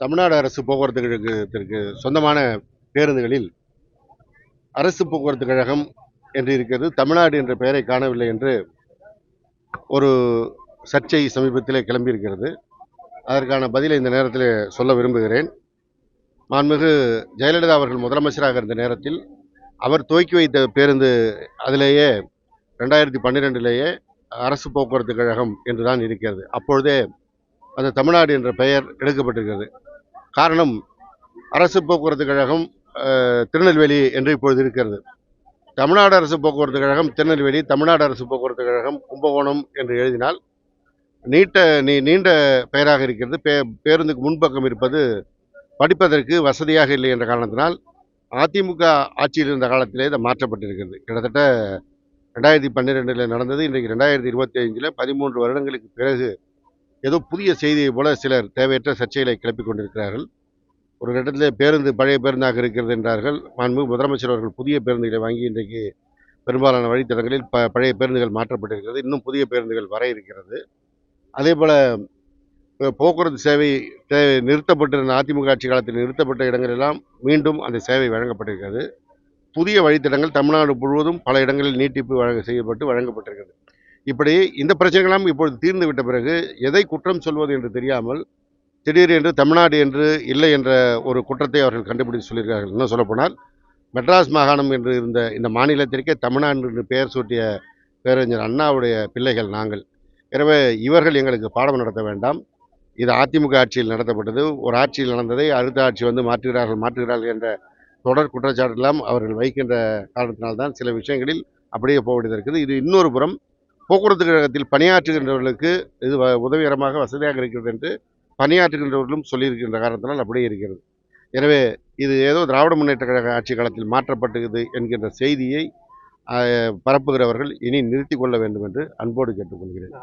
தமிழ்நாடு அரசு போக்குவரத்து கழகத்திற்கு சொந்தமான பேருந்துகளில் அரசு போக்குவரத்து கழகம் என்று இருக்கிறது, தமிழ்நாடு என்ற பெயரை காணவில்லை என்று ஒரு சர்ச்சை சமீபத்திலே கிளம்பியிருக்கிறது. அதற்கான பதிலை இந்த நேரத்தில் சொல்ல விரும்புகிறேன். மாண்புமிகு ஜெயலலிதா அவர்கள் முதலமைச்சராக இருந்த நேரத்தில் அவர் துவக்கி வைத்த பேருந்து அதிலேயே 2012 அரசு போக்குவரத்து கழகம் என்றுதான் இருக்கிறது. அப்பொழுதே அந்த தமிழ்நாடு என்ற பெயர் எடுக்கப்பட்டிருக்கிறது. காரணம், அரசு போக்குவரத்து கழகம் திருநெல்வேலி என்று இப்பொழுது இருக்கிறது. தமிழ்நாடு அரசு போக்குவரத்து கழகம் திருநெல்வேலி, தமிழ்நாடு அரசு போக்குவரத்து கழகம் கும்பகோணம் என்று எழுதினால் நீண்ட பெயராக இருக்கிறது. பேருந்துக்கு முன்பக்கம் இருப்பது படிப்பதற்கு வசதியாக இல்லை என்ற காரணத்தினால் அதிமுக ஆட்சியில் இருந்த காலத்திலே இதை மாற்றப்பட்டிருக்கிறது. கிட்டத்தட்ட 2012 நடந்தது. இன்றைக்கு 2025 13 வருடங்களுக்கு பிறகு ஏதோ புதிய செய்தியை போல சிலர் தேவையற்ற சர்ச்சைகளை கிளப்பிக் கொண்டிருக்கிறார்கள். ஒரு இடத்திலே பேருந்து பழைய பேருந்தாக இருக்கிறது என்றார்கள். மாண்புமிகு முதலமைச்சர் அவர்கள் புதிய பேருந்துகளை வாங்கி இன்றைக்கு பெரும்பாலான வழித்தடங்களில் பழைய பேருந்துகள் மாற்றப்பட்டிருக்கிறது. இன்னும் புதிய பேருந்துகள் வர இருக்கிறது. அதே போல போக்குவரத்து சேவை நிறுத்தப்பட்டிருந்த அதிமுக ஆட்சி காலத்தில் நிறுத்தப்பட்ட இடங்களெல்லாம் மீண்டும் அந்த சேவை வழங்கப்பட்டிருக்கிறது. புதிய வழித்தடங்கள் தமிழ்நாடு முழுவதும் பல இடங்களில் நீட்டிப்பு செய்யப்பட்டு வழங்கப்பட்டிருக்கிறது. இப்படி இந்த பிரச்சனைகளாம் இப்பொழுது தீர்ந்து விட்ட பிறகு எதை குற்றம் சொல்வது என்று தெரியாமல் திடீரென்று தமிழ்நாடு என்று இல்லை என்ற ஒரு குற்றத்தை அவர்கள் கண்டுபிடித்து சொல்லியிருக்கிறார்கள். இன்னும் சொல்லப்போனால் மெட்ராஸ் மாகாணம் என்று இருந்த இந்த மாநிலத்திற்கே தமிழ்நாடு என்று பெயர் சூட்டிய பேரறிஞர் அண்ணாவுடைய பிள்ளைகள் நாங்கள். எனவே இவர்கள் எங்களுக்கு பாடம் நடத்த வேண்டாம். இது அதிமுக ஆட்சியில் நடத்தப்பட்டது. ஒரு ஆட்சியில் நடந்ததை அடுத்த ஆட்சி மாற்றுகிறார்கள் என்ற தொடர் குற்றச்சாட்டெல்லாம் அவர்கள் வைக்கின்ற காரணத்தினால்தான் சில விஷயங்களில் அப்படியே போக வேண்டியது இருக்குது. இது இன்னொரு புறம் போக்குவரத்து கழகத்தில் பணியாற்றுகின்றவர்களுக்கு இது உதவிகரமாக வசதியாக இருக்கிறது என்று பணியாற்றுகின்றவர்களும் சொல்லியிருக்கின்ற காரணத்தினால் அப்படியே இருக்கிறது. எனவே இது ஏதோ திராவிட முன்னேற்ற கழக ஆட்சி காலத்தில் மாற்றப்பட்டது என்கின்ற செய்தியை பரப்புகிறவர்கள் இனி நிறுத்திக் கொள்ள வேண்டும் என்று அன்போடு கேட்டுக்கொள்கிறேன்.